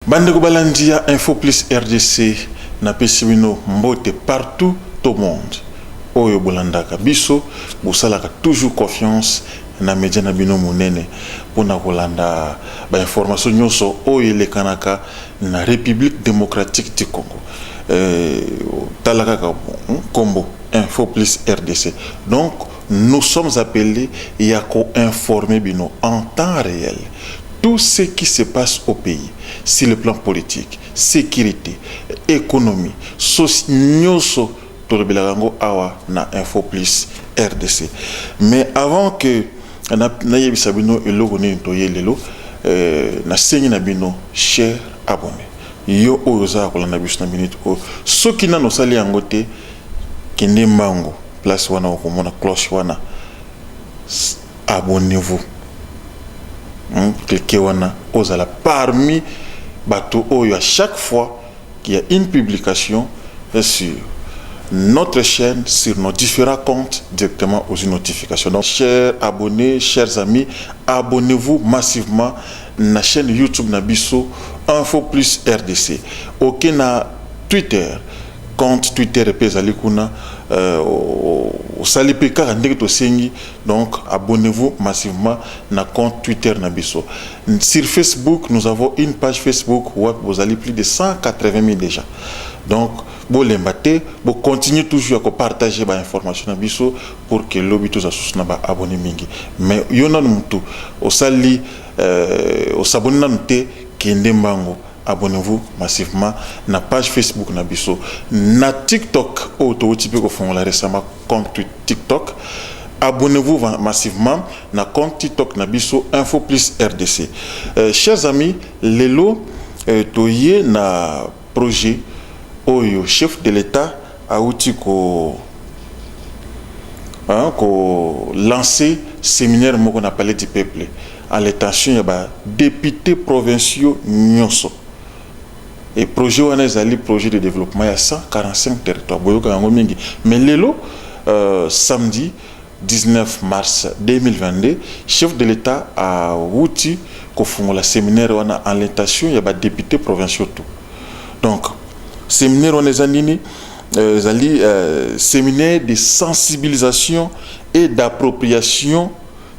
Bande Balandia, Info Plus RDC, na Pessimino, Mbote partout au monde. Oyo Bolandaka Biso, Bosalaka toujours confiance na média na bino munene pour na kolanda ba information nyoso oyo le kanaka na République démocratique du Congo. Talaka Combo Info Plus RDC. Donc nous sommes appelés à informer bino en temps réel tout ce qui se passe au pays sur le plan politique, sécurité, économie, nyoso tolobelango awa na Info Plus RDC. Mais avant que na yebisa bino eloko ni toye lelo na sengi na bino cher abonné yo oyo za kolanda biso na minute o soki na no sali yango te kende mango place wana okomona cloche wana abonnez-vous. Cliquez wana ozala parmi bato oyo à chaque fois qu'il y a une publication sur notre chaîne, sur nos différents comptes, directement aux notifications. Donc, chers abonnés, chers amis, abonnez-vous massivement à la chaîne YouTube Nabiso Info Plus RDC. Ok, na Twitter, compte Twitter et Pesalikuna, au Salipeka, donc abonnez-vous massivement na compte Twitter Nabiso. Sur Facebook, nous avons une page Facebook où vous allez plus de 180 000 déjà. Donc, vous l'embâtez, vous continuez toujours à partager les informations pour que l'objet soit abonné. Mais il y a un tout, au sali, au s'abonner abonnez-vous massivement na page Facebook Nabiso, na TikTok, récemment compte TikTok. Abonnez-vous massivement na compte TikTok Nabiso Info Plus RDC. Chers amis, lelo toye na projet oyo chef de l'État a outil ko lancé séminaire moko na palais du peuple à l'intention ya ba députés provinciaux nyonso et projet wana ezali projet de développement ya 145 territoires boyoka yango mingi mais lelo samedi 19 mars 2022 chef de l'État a outil ko fungola séminaire wana à l'intention ya ba députés provinciaux tout. Donc séminaire on est andini séminaire de sensibilisation et d'appropriation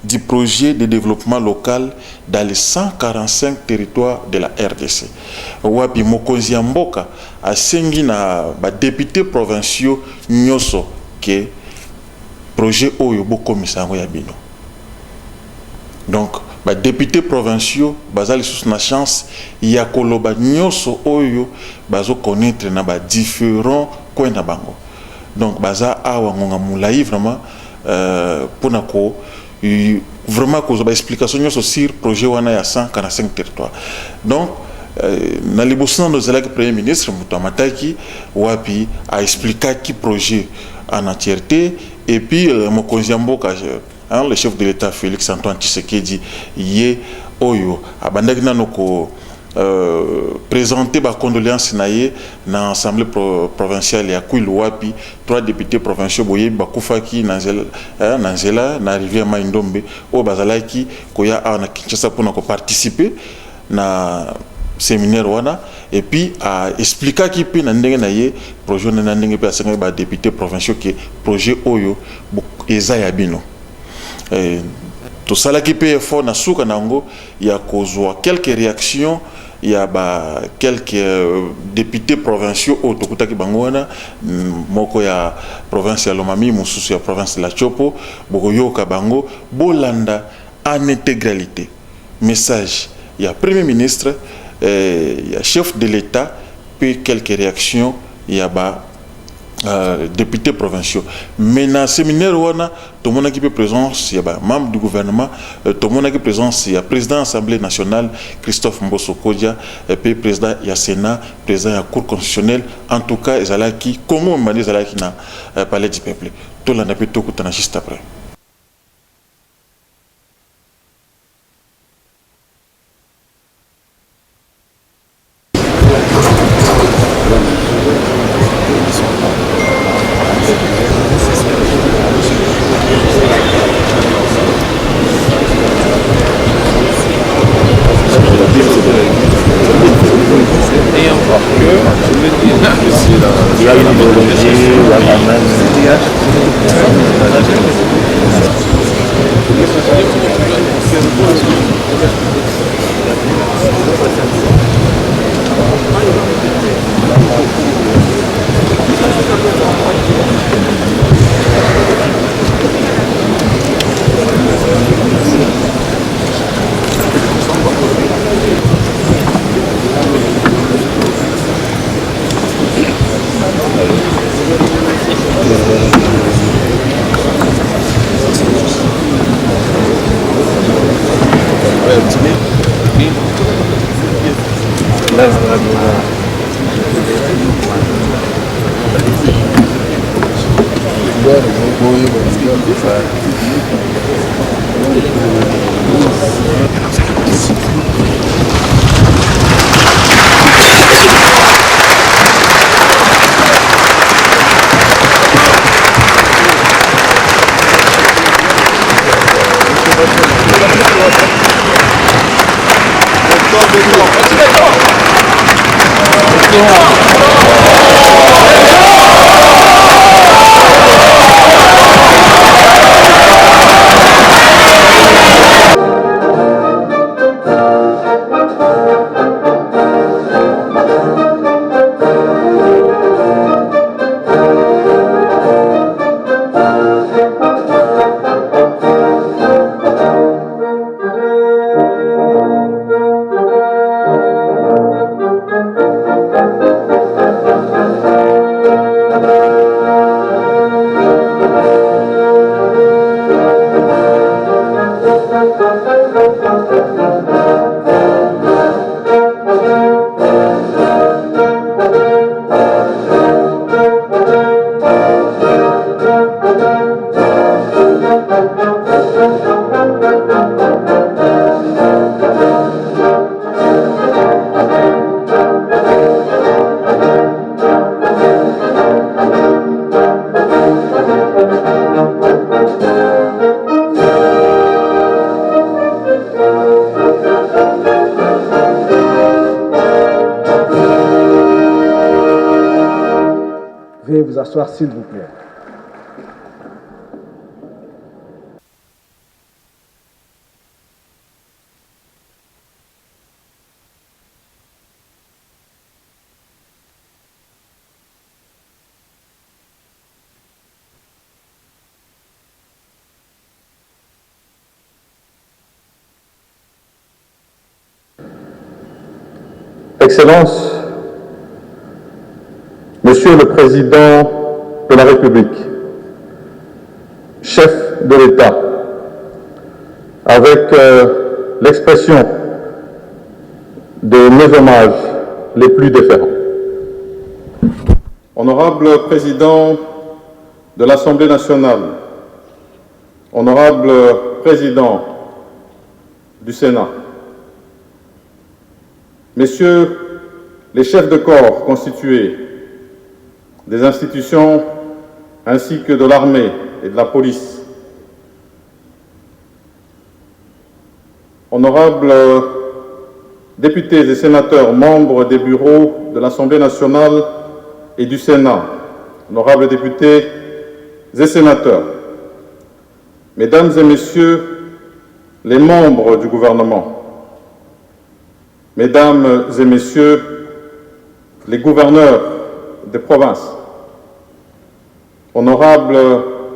du projet de développement local dans les 145 territoires de la RDC. Wapi mokonzi ya mboka asengi na ba députés provinciaux nyoso ke projet oyo bokomisa ngo ya bino. Donc ba députés provinciaux bazali sous na chance ya koloba nyoso oyo bazo connaître na ba différents coins na bango. Donc baza awa ngonga mulai vraiment pour na ko vraiment ko ba explication nyoso sur projet wana ya 145 territoires. Donc na libosana de zalaki premier ministre Mutamataki wapi a expliqué qui projet en entièreté et puis mokonzi mboka le chef de l'État Félix Antoine Tshisekedi yé oyo abandaki nano ko présenter ba condoléances naie na assemblée provinciale ya Kwilu wapi 3 députés provinciaux boye bakufaki na nzela na rivière Maindombe o bazalaki koya na Kinshasa pour na ko participer na séminaire wana et puis a expliqué qui pe na ndenge na ye projet na ndenge pe asenga ba députés provinciaux que projet oyo eza ya bino. Tout ça qui peut effort na souka nango ya kozwa quelques réactions ya ba quelques députés provinciaux autokutaki bangwana moko ya province ya Lomami mususu ya province la Chopo bokoyoka bango bolanda en intégralité message ya premier ministre ya chef de l'État puis quelques réactions ya ba députés provinciaux. Mais dans le séminaire, tout le monde qui est présent, il y a membre du gouvernement, tout le monde qui est présent, il y a président de l'Assemblée nationale, Christophe Mbosso Kodja, et puis président du Sénat, président de la Cour constitutionnelle. En tout cas, ils ont qui, comment on m'a dit, ils ont qui dans le palais du peuple. Tout le monde a pu tout écouter juste après. Il y a une idéologie, il y a quand même... Veuillez vous asseoir, s'il vous plaît. Excellences, Monsieur le Président de la République, chef de l'État, avec l'expression de mes hommages les plus déférents. Honorable Président de l'Assemblée nationale, Honorable Président du Sénat, Messieurs les chefs de corps constitués des institutions ainsi que de l'armée et de la police, honorables députés et sénateurs membres des bureaux de l'Assemblée nationale et du Sénat, honorables députés et sénateurs, Mesdames et Messieurs les membres du gouvernement, Mesdames et Messieurs les gouverneurs des provinces, honorables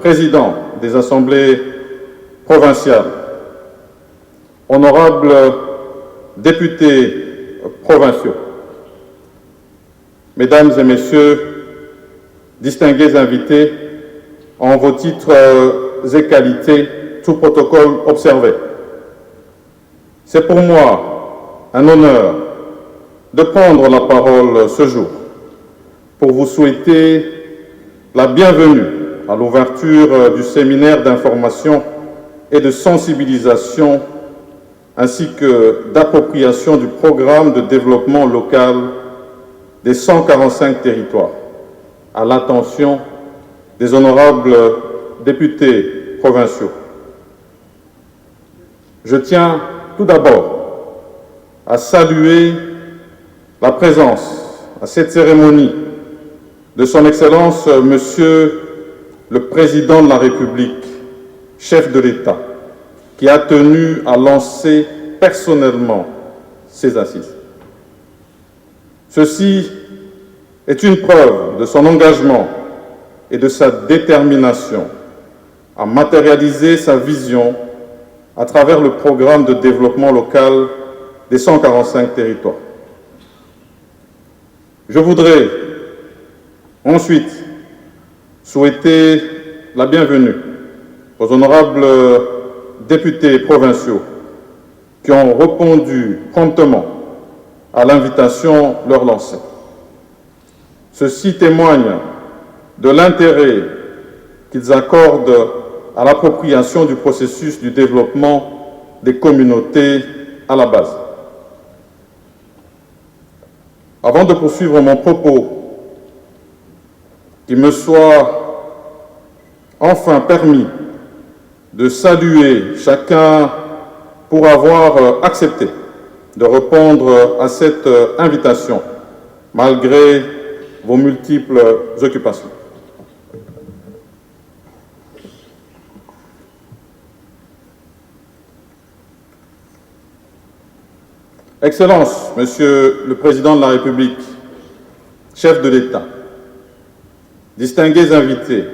présidents des assemblées provinciales, honorables députés provinciaux, Mesdames et Messieurs, distingués invités, en vos titres et qualités, tout protocole observé. C'est pour moi un honneur de prendre la parole ce jour pour vous souhaiter la bienvenue à l'ouverture du séminaire d'information et de sensibilisation ainsi que d'appropriation du programme de développement local des 145 territoires à l'attention des honorables députés provinciaux. Je tiens tout d'abord à saluer la présence à cette cérémonie de son Excellence, Monsieur le Président de la République, chef de l'État, qui a tenu à lancer personnellement ces assises. Ceci est une preuve de son engagement et de sa détermination à matérialiser sa vision à travers le programme de développement local des 145 territoires. Je voudrais ensuite souhaiter la bienvenue aux honorables députés provinciaux qui ont répondu promptement à l'invitation leur lancée. Ceci témoigne de l'intérêt qu'ils accordent à l'appropriation du processus du développement des communautés à la base. Avant de poursuivre mon propos, qu'il me soit enfin permis de saluer chacun pour avoir accepté de répondre à cette invitation, malgré vos multiples occupations. Excellences, Monsieur le Président de la République, chef de l'État, distingués invités,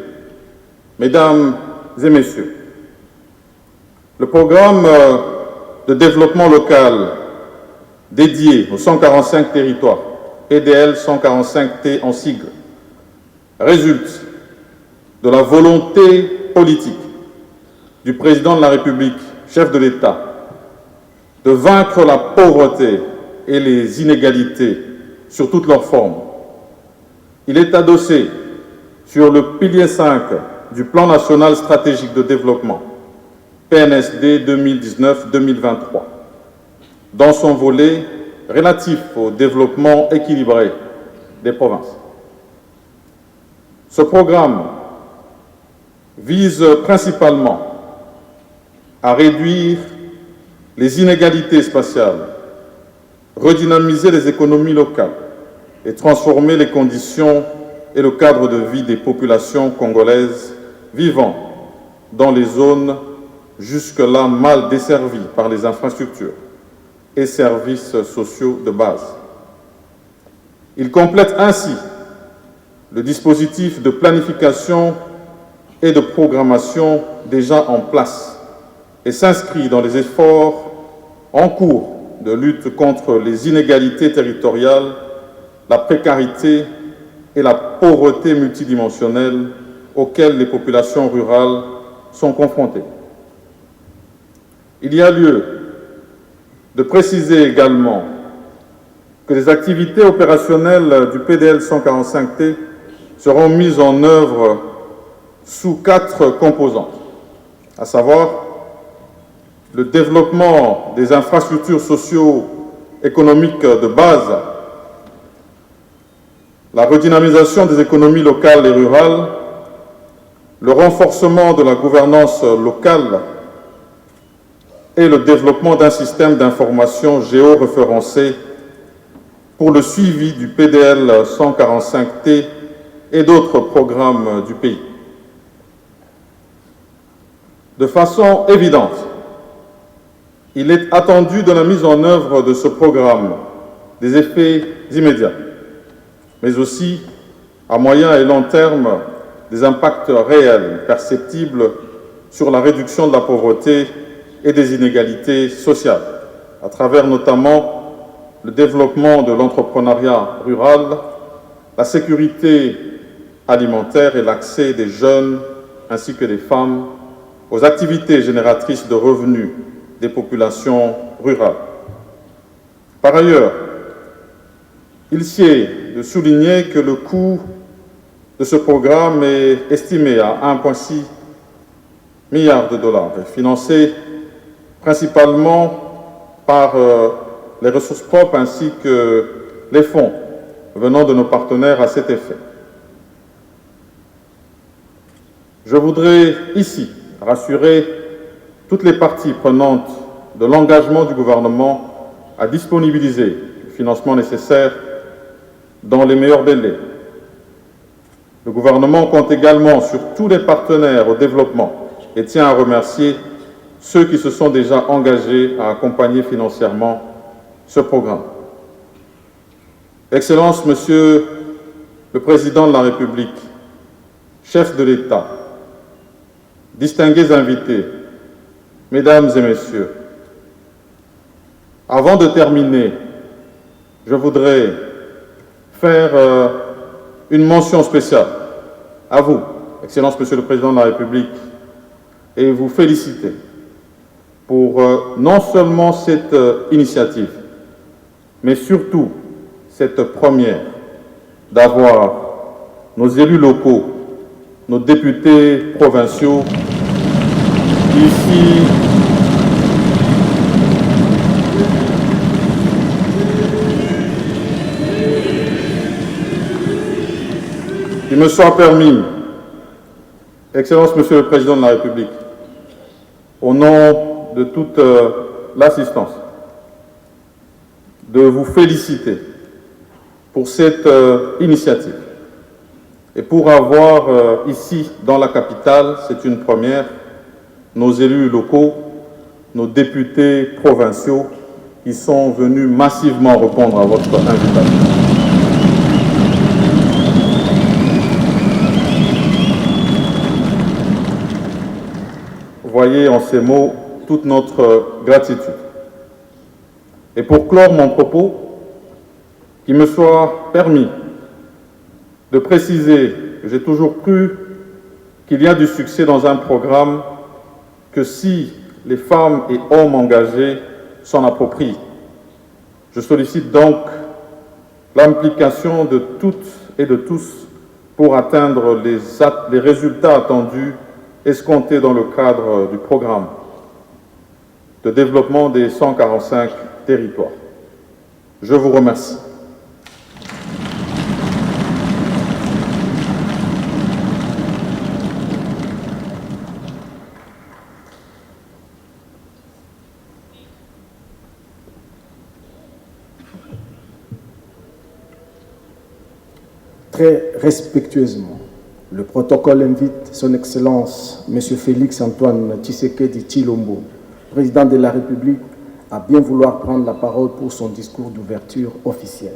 Mesdames et Messieurs, le programme de développement local dédié aux 145 territoires, PDL 145T en sigle, résulte de la volonté politique du Président de la République, chef de l'État, de vaincre la pauvreté et les inégalités sur toutes leurs formes. Il est adossé sur le pilier 5 du Plan national stratégique de développement, PNSD 2019-2023, dans son volet relatif au développement équilibré des provinces. Ce programme vise principalement à réduire les inégalités spatiales, redynamiser les économies locales et transformer les conditions et le cadre de vie des populations congolaises vivant dans les zones jusque-là mal desservies par les infrastructures et services sociaux de base. Il complète ainsi le dispositif de planification et de programmation déjà en place et s'inscrit dans les efforts en cours de lutte contre les inégalités territoriales, la précarité et la pauvreté multidimensionnelle auxquelles les populations rurales sont confrontées. Il y a lieu de préciser également que les activités opérationnelles du PDL 145T seront mises en œuvre sous 4 composantes, à savoir le développement des infrastructures socio-économiques de base, la redynamisation des économies locales et rurales, le renforcement de la gouvernance locale et le développement d'un système d'information géoréférencé pour le suivi du PDL 145T et d'autres programmes du pays. De façon évidente, il est attendu de la mise en œuvre de ce programme des effets immédiats, mais aussi à moyen et long terme des impacts réels, perceptibles sur la réduction de la pauvreté et des inégalités sociales, à travers notamment le développement de l'entrepreneuriat rural, la sécurité alimentaire et l'accès des jeunes ainsi que des femmes aux activités génératrices de revenus des populations rurales. Par ailleurs, il sied de souligner que le coût de ce programme est estimé à 1,6 milliard de dollars, financé principalement par les ressources propres ainsi que les fonds venant de nos partenaires à cet effet. Je voudrais ici rassurer toutes les parties prenantes de l'engagement du gouvernement à disponibiliser le financement nécessaire dans les meilleurs délais. Le gouvernement compte également sur tous les partenaires au développement et tient à remercier ceux qui se sont déjà engagés à accompagner financièrement ce programme. Excellences, Monsieur le Président de la République, chef de l'État, distingués invités, Mesdames et Messieurs, avant de terminer, je voudrais faire une mention spéciale à vous, Excellence Monsieur le Président de la République, et vous féliciter pour non seulement cette initiative, mais surtout cette première d'avoir nos élus locaux, nos députés provinciaux ici qu'il me soit permis, Excellence Monsieur le Président de la République, au nom de toute l'assistance, de vous féliciter pour cette initiative et pour avoir ici, dans la capitale, c'est une première, nos élus locaux, nos députés provinciaux qui sont venus massivement répondre à votre invitation. Voyez en ces mots toute notre gratitude. Et pour clore mon propos, qu'il me soit permis de préciser que j'ai toujours cru qu'il y a du succès dans un programme que si les femmes et hommes engagés s'en approprient. Je sollicite donc l'implication de toutes et de tous pour atteindre les résultats attendus escomptés dans le cadre du programme de développement des 145 territoires. Je vous remercie. Très respectueusement, le protocole invite Son Excellence M. Félix Antoine Tshisekedi Tshilombo, Président de la République, à bien vouloir prendre la parole pour son discours d'ouverture officiel.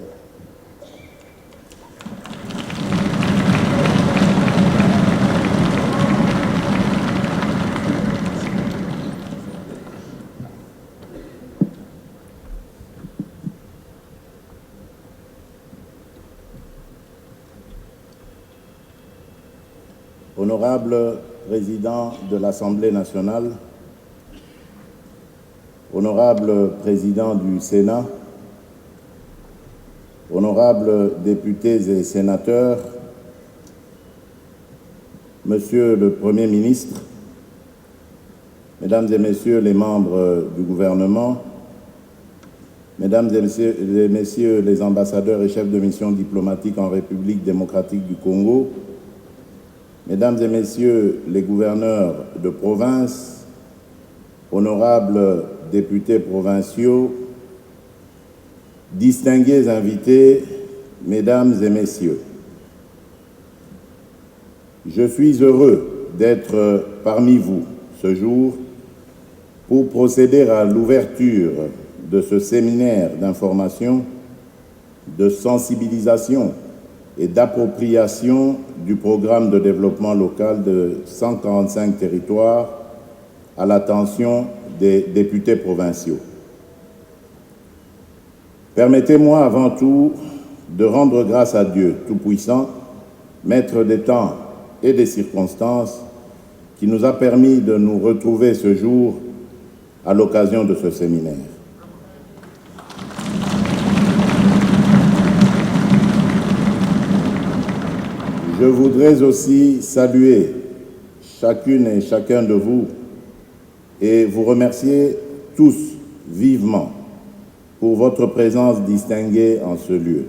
Honorable Président de l'Assemblée nationale, Honorable Président du Sénat, Honorables députés et sénateurs, Monsieur le Premier ministre, Mesdames et Messieurs les membres du gouvernement, Mesdames et Messieurs les ambassadeurs et chefs de mission diplomatique en République démocratique du Congo, Mesdames et Messieurs les gouverneurs de province, honorables députés provinciaux, distingués invités, Mesdames et Messieurs, je suis heureux d'être parmi vous ce jour pour procéder à l'ouverture de ce séminaire d'information, de sensibilisation et d'appropriation du programme de développement local de 145 territoires à l'attention des députés provinciaux. Permettez-moi avant tout de rendre grâce à Dieu Tout-Puissant, Maître des temps et des circonstances, qui nous a permis de nous retrouver ce jour à l'occasion de ce séminaire. Je voudrais aussi saluer chacune et chacun de vous et vous remercier tous vivement pour votre présence distinguée en ce lieu.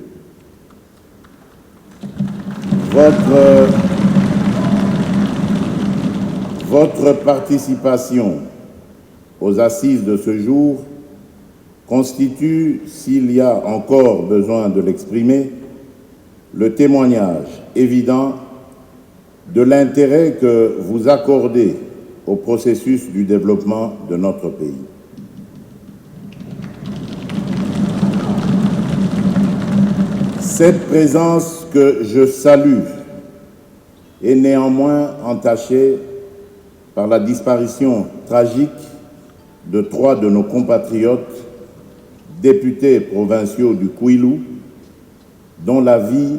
Votre participation aux assises de ce jour constitue, s'il y a encore besoin de l'exprimer, le témoignage évident de l'intérêt que vous accordez au processus du développement de notre pays. Cette présence que je salue est néanmoins entachée par la disparition tragique de 3 de nos compatriotes députés provinciaux du Kouilou, dont la vie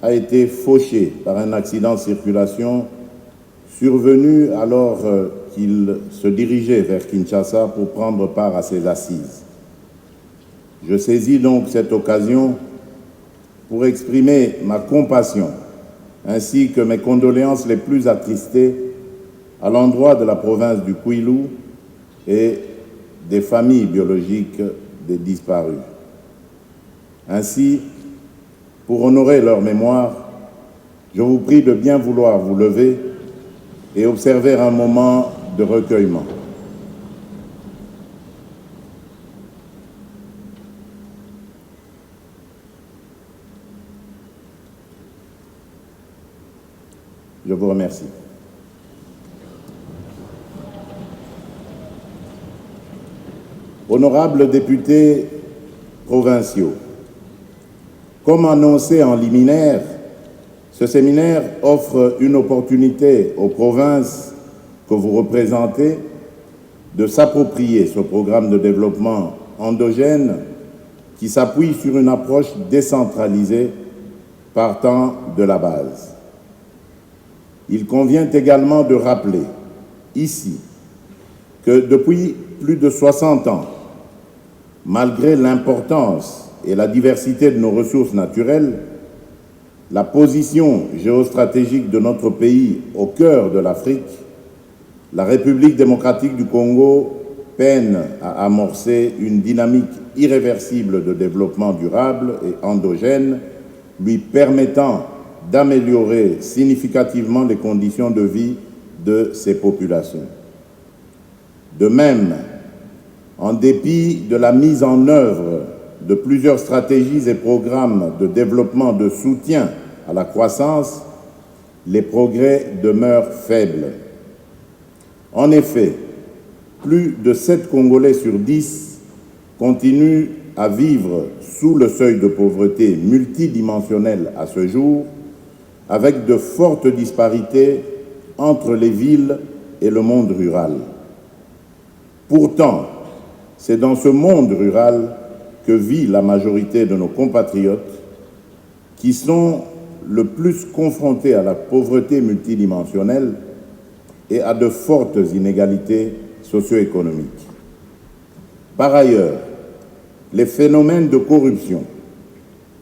a été fauchée par un accident de circulation survenu alors qu'ils se dirigeaient vers Kinshasa pour prendre part à ses assises. Je saisis donc cette occasion pour exprimer ma compassion ainsi que mes condoléances les plus attristées à l'endroit de la province du Kouilou et des familles biologiques des disparus. Ainsi, pour honorer leur mémoire, je vous prie de bien vouloir vous lever et observer un moment de recueillement. Je vous remercie. Honorables députés provinciaux, comme annoncé en liminaire, ce séminaire offre une opportunité aux provinces que vous représentez de s'approprier ce programme de développement endogène qui s'appuie sur une approche décentralisée partant de la base. Il convient également de rappeler ici que depuis plus de 60 ans, malgré l'importance et la diversité de nos ressources naturelles, la position géostratégique de notre pays au cœur de l'Afrique, la République démocratique du Congo peine à amorcer une dynamique irréversible de développement durable et endogène, lui permettant d'améliorer significativement les conditions de vie de ses populations. De même, en dépit de la mise en œuvre de plusieurs stratégies et programmes de développement de soutien à la croissance, les progrès demeurent faibles. En effet, plus de 7 Congolais sur 10 continuent à vivre sous le seuil de pauvreté multidimensionnel à ce jour, avec de fortes disparités entre les villes et le monde rural. Pourtant, c'est dans ce monde rural que vit la majorité de nos compatriotes qui sont le plus confrontés à la pauvreté multidimensionnelle et à de fortes inégalités socio-économiques. Par ailleurs, les phénomènes de corruption,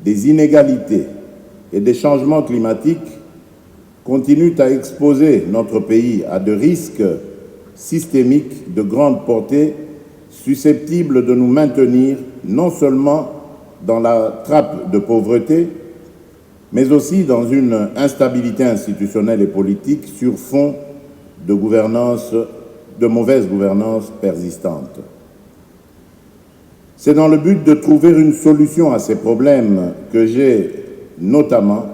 des inégalités et des changements climatiques continuent à exposer notre pays à de risques systémiques de grande portée susceptibles de nous maintenir non seulement dans la trappe de pauvreté, mais aussi dans une instabilité institutionnelle et politique sur fond de mauvaise gouvernance persistante. C'est dans le but de trouver une solution à ces problèmes que j'ai notamment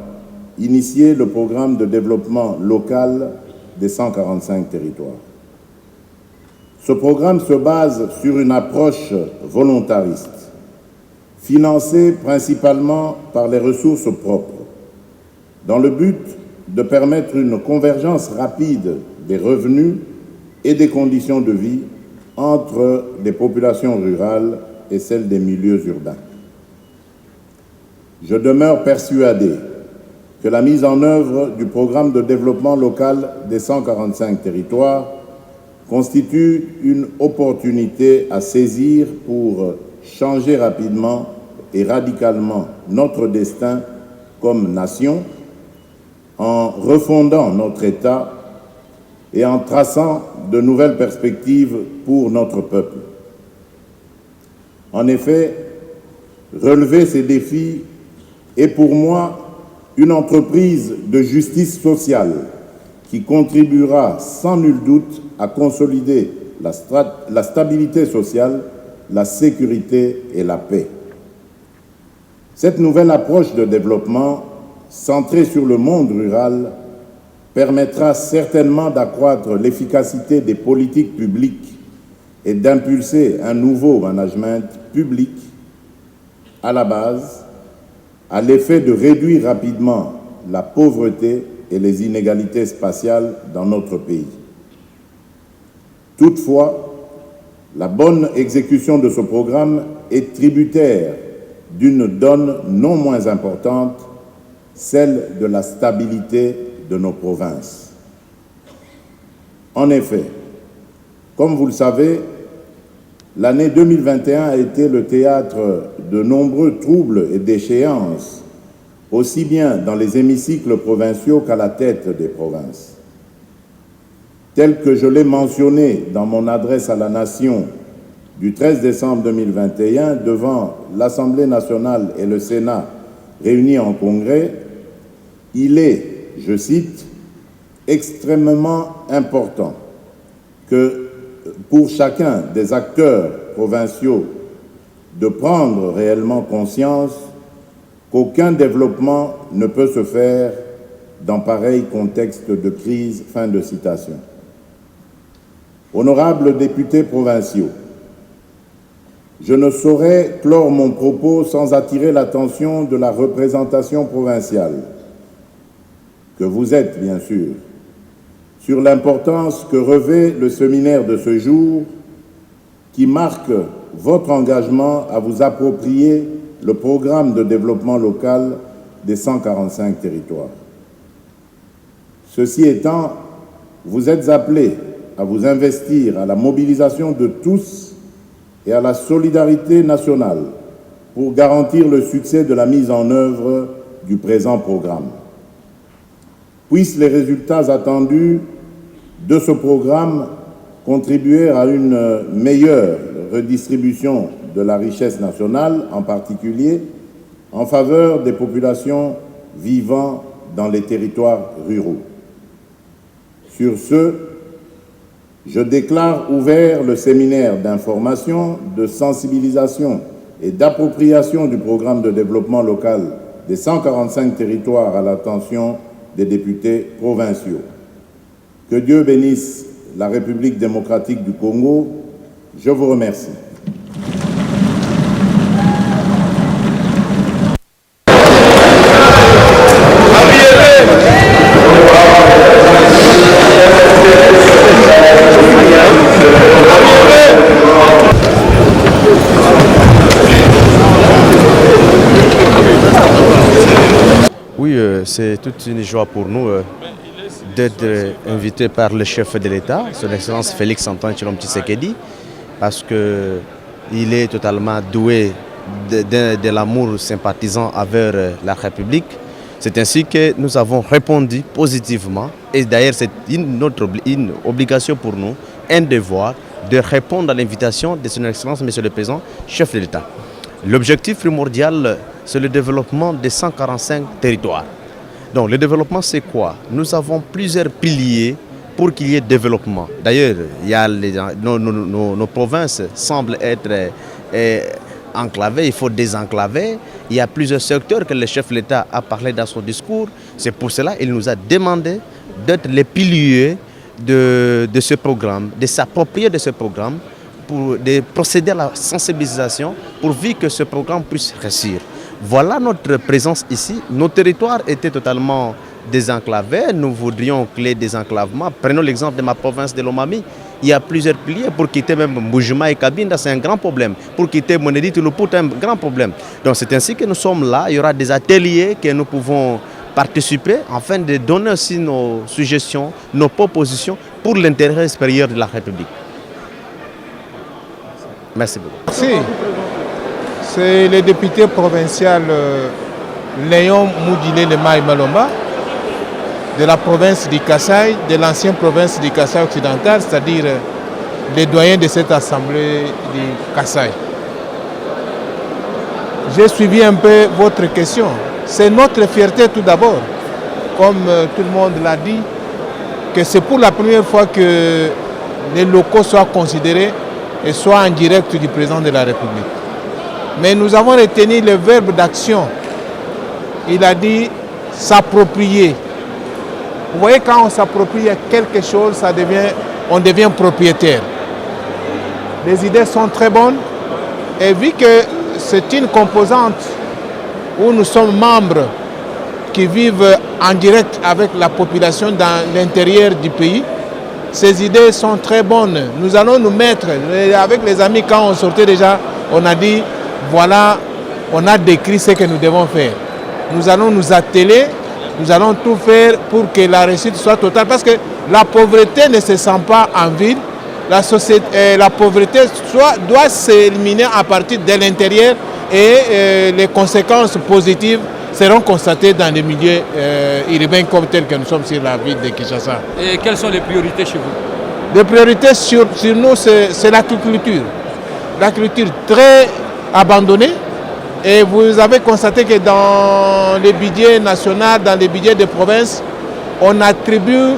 initié le programme de développement local des 145 territoires. Ce programme se base sur une approche volontariste, financée principalement par les ressources propres, dans le but de permettre une convergence rapide des revenus et des conditions de vie entre les populations rurales et celles des milieux urbains. Je demeure persuadé que la mise en œuvre du programme de développement local des 145 territoires constitue une opportunité à saisir pour changer rapidement et radicalement notre destin comme nation, en refondant notre État et en traçant de nouvelles perspectives pour notre peuple. En effet, relever ces défis est pour moi une entreprise de justice sociale qui contribuera sans nul doute à consolider la stabilité sociale, la sécurité et la paix. Cette nouvelle approche de développement, centrée sur le monde rural, permettra certainement d'accroître l'efficacité des politiques publiques et d'impulser un nouveau management public à la base, à l'effet de réduire rapidement la pauvreté et les inégalités spatiales dans notre pays. Toutefois, la bonne exécution de ce programme est tributaire d'une donne non moins importante, celle de la stabilité de nos provinces. En effet, comme vous le savez, l'année 2021 a été le théâtre de nombreux troubles et déchéances, aussi bien dans les hémicycles provinciaux qu'à la tête des provinces. Tel que je l'ai mentionné dans mon adresse à la Nation du 13 décembre 2021 devant l'Assemblée nationale et le Sénat réunis en congrès, il est, je cite, extrêmement important que pour chacun des acteurs provinciaux de prendre réellement conscience qu'aucun développement ne peut se faire dans pareil contexte de crise. Fin de citation. Honorables députés provinciaux, je ne saurais clore mon propos sans attirer l'attention de la représentation provinciale, que vous êtes bien sûr, sur l'importance que revêt le séminaire de ce jour qui marque votre engagement à vous approprier le programme de développement local des 145 territoires. Ceci étant, vous êtes appelés à vous investir à la mobilisation de tous et à la solidarité nationale pour garantir le succès de la mise en œuvre du présent programme. Puissent les résultats attendus de ce programme contribuer à une meilleure redistribution de la richesse nationale, en particulier en faveur des populations vivant dans les territoires ruraux. Sur ce, je déclare ouvert le séminaire d'information, de sensibilisation et d'appropriation du programme de développement local des 145 territoires à l'attention des députés provinciaux. Que Dieu bénisse la République démocratique du Congo. Je vous remercie. Oui, c'est toute une joie pour nous d'être invité par le chef de l'État, son Excellence Félix Antoine Tshisekedi, parce qu'il est totalement doué de l'amour sympathisant envers la République. C'est ainsi que nous avons répondu positivement, et d'ailleurs c'est une obligation pour nous, un devoir, de répondre à l'invitation de son Excellence Monsieur le Président, chef de l'État. L'objectif primordial, c'est le développement des 145 territoires. Donc le développement, c'est quoi? Nous avons plusieurs piliers pour qu'il y ait développement. D'ailleurs, nos provinces semblent être enclavées, il faut désenclaver. Il y a plusieurs secteurs que le chef de l'État a parlé dans son discours. C'est pour cela qu'il nous a demandé d'être les piliers de ce programme, de s'approprier de ce programme, de procéder à la sensibilisation pourvu que ce programme puisse réussir. Voilà notre présence ici. Nos territoires étaient totalement désenclavés. Nous voudrions clé désenclavement. Prenons l'exemple de ma province de Lomami. Il y a plusieurs piliers pour quitter même Mbujima et Kabinda, c'est un grand problème. Pour quitter Monedi, Touloupou, c'est un grand problème. Donc c'est ainsi que nous sommes là. Il y aura des ateliers que nous pouvons participer afin de donner aussi nos suggestions, nos propositions pour l'intérêt supérieur de la République. Merci beaucoup. Merci. C'est le député provincial Léon Moudile Lemaï Malomba de la province du Kasaï, de l'ancienne province du Kasaï occidental, c'est-à-dire les doyens de cette assemblée du Kasaï. J'ai suivi un peu votre question. C'est notre fierté tout d'abord, comme tout le monde l'a dit, que c'est pour la première fois que les locaux soient considérés et soient en direct du président de la République. Mais nous avons retenu le verbe d'action. Il a dit s'approprier. Vous voyez, quand on s'approprie quelque chose, on devient propriétaire. Les idées sont très bonnes et vu que c'est une composante où nous sommes membres qui vivent en direct avec la population dans l'intérieur du pays, ces idées sont très bonnes. Nous allons nous mettre, avec les amis, quand on sortait déjà, on a dit, voilà, on a décrit ce que nous devons faire. Nous allons nous atteler, nous allons tout faire pour que la réussite soit totale. Parce que la pauvreté ne se sent pas en ville. La pauvreté doit s'éliminer à partir de l'intérieur et les conséquences positives seront constatées dans les milieux urbains comme tels que nous sommes sur la ville de Kinshasa. Et quelles sont les priorités chez vous? Les priorités sur nous, c'est l'agriculture. L'agriculture très abandonnée. Et vous avez constaté que dans les budgets nationaux, dans les budgets de province, on attribue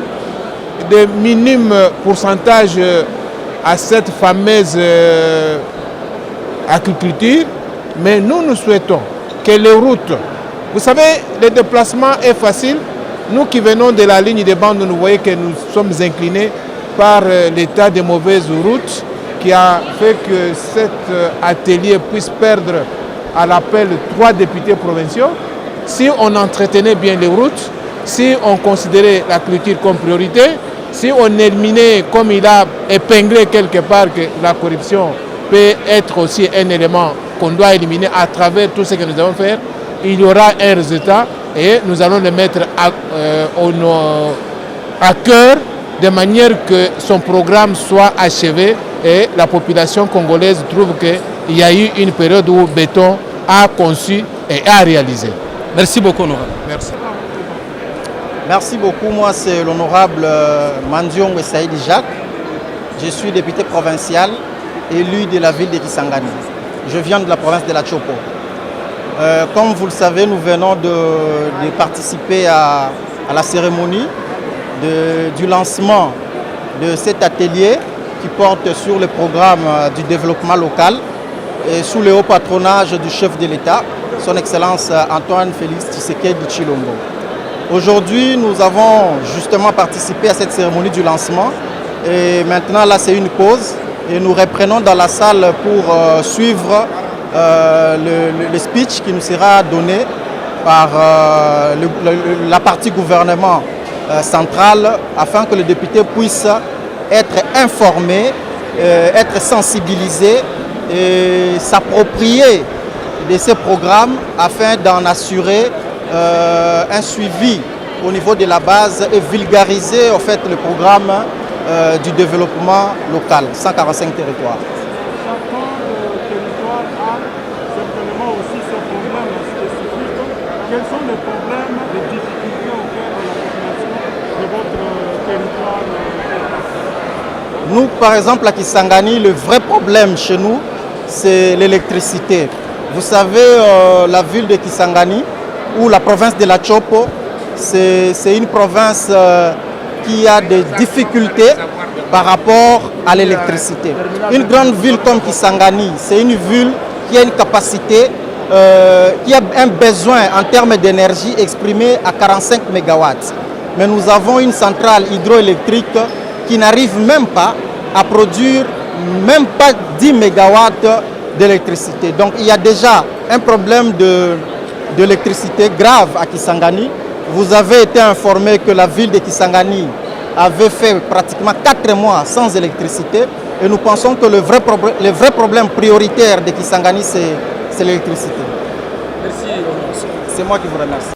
de minimes pourcentages à cette fameuse agriculture. Mais nous souhaitons que les routes, vous savez, le déplacement est facile. Nous qui venons de la ligne de bande, nous voyons que nous sommes inclinés par l'état des mauvaises routes qui a fait que cet atelier puisse perdre à l'appel 3 députés provinciaux. Si on entretenait bien les routes, si on considérait la culture comme priorité, si on éliminait, comme il a épinglé quelque part, que la corruption peut être aussi un élément qu'on doit éliminer à travers tout ce que nous devons faire, il y aura un résultat et nous allons le mettre à cœur de manière que son programme soit achevé et la population congolaise trouve qu'il y a eu une période où Béton a conçu et a réalisé. Merci beaucoup, honorable. Merci. Merci beaucoup. Moi, c'est l'honorable Mandiong Saïdi Jacques. Je suis député provincial, élu de la ville de Kisangani. Je viens de la province de la Chopo. Comme vous le savez, nous venons de participer à la cérémonie du lancement de cet atelier qui porte sur le programme du développement local et sous le haut patronage du chef de l'État, son Excellence Antoine Félix Tshisekedi Tshilombo. Aujourd'hui, nous avons justement participé à cette cérémonie du lancement et maintenant là c'est une pause et nous reprenons dans la salle pour suivre le speech qui nous sera donné par la partie gouvernement central afin que les députés puissent être informés, être sensibilisés et s'approprier de ces programmes afin d'en assurer un suivi au niveau de la base et vulgariser en fait le programme du développement local, 145 territoires. Quels sont les problèmes, les difficultés auxquelles la population de votre territoire est? Nous, par exemple, à Kisangani, le vrai problème chez nous, c'est l'électricité. Vous savez, la ville de Kisangani, ou la province de la Chopo, c'est une province qui a des difficultés par rapport à l'électricité. Une grande ville comme Kisangani, c'est une ville qui a une capacité qui a un besoin en termes d'énergie exprimé à 45 MW. Mais nous avons une centrale hydroélectrique qui n'arrive même pas à produire même pas 10 MW d'électricité. Donc il y a déjà un problème d'électricité grave à Kisangani. Vous avez été informé que la ville de Kisangani avait fait pratiquement 4 mois sans électricité. Et nous pensons que le vrai problème prioritaire de Kisangani, c'est l'électricité. Merci. C'est moi qui vous remercie.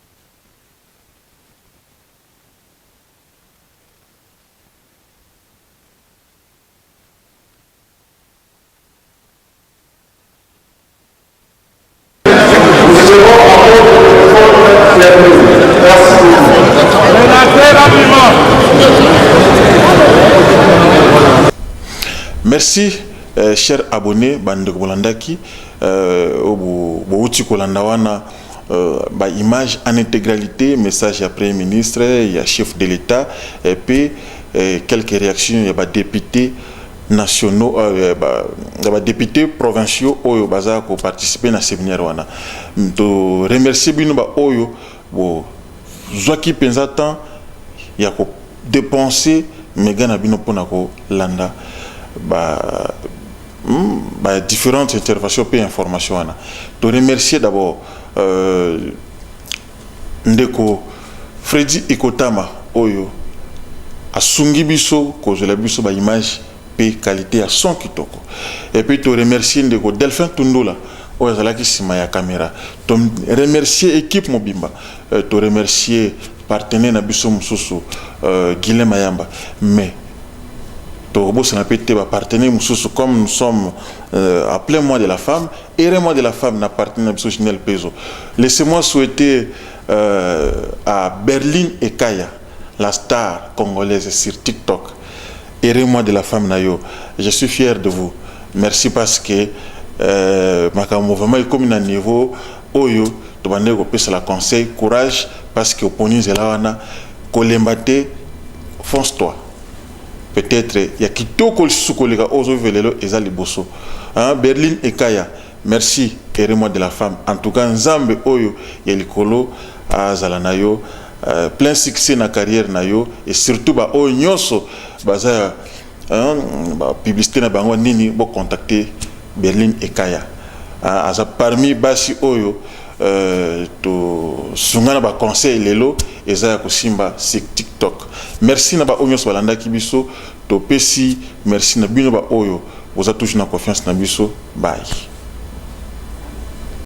Merci, chers abonnés, Bande Bolandaki, image en intégralité, message à Premier ministre, il y a chef de l'État, et puis quelques réactions, il y a des députés nationaux, des députés provinciaux qui ont participé à la séminaire. Je remercie Binoba Oyo, Joaki Penzatan, ya ko dépenser mega na bino pona ko landa différentes interventions et informations. Je remercie d'abord Ndeko Freddy Ikotama Oyo a sungi biso kozela biso ba image pe qualité à son kitoko. Et puis je remercie Ndeko Delphin Tundula Oyo zalaki sima ya caméra. Je remercie équipe Mobimba. Je remercie partenaire na biso mususu Guilhem Mayamba. Mais partenaire comme nous sommes à plein mois de la femme et le mois de la femme n'a partenaire Chanel Peso. Laissez-moi souhaiter à Berlin et Kaya, la star congolaise sur TikTok, et le mois de la femme nayo. Je suis fier de vous. Merci parce que ma mouvement est comme un niveau oyo to bande ko pesa la conseil courage parce que oponi zelawana kolembate fonce-toi. Peut-être il y a kitoko sukoleka ozo velelo eza liboso. Berlin et Kaya, merci et moi de la femme. En tout cas nzambe oyo ya likolo azala nayo plein succès na carrière nayo et surtout ba oyo nyonso baza publicité na bango nini bo contacter Berlin et Kaya. Aza parmi basi oyo to sungana ba conseil lelo eza ko simba sur TikTok. Merci na ba oyo balanda kibiso to pesi merci na bino ba oyo vous a toujours na confiance na biso bye.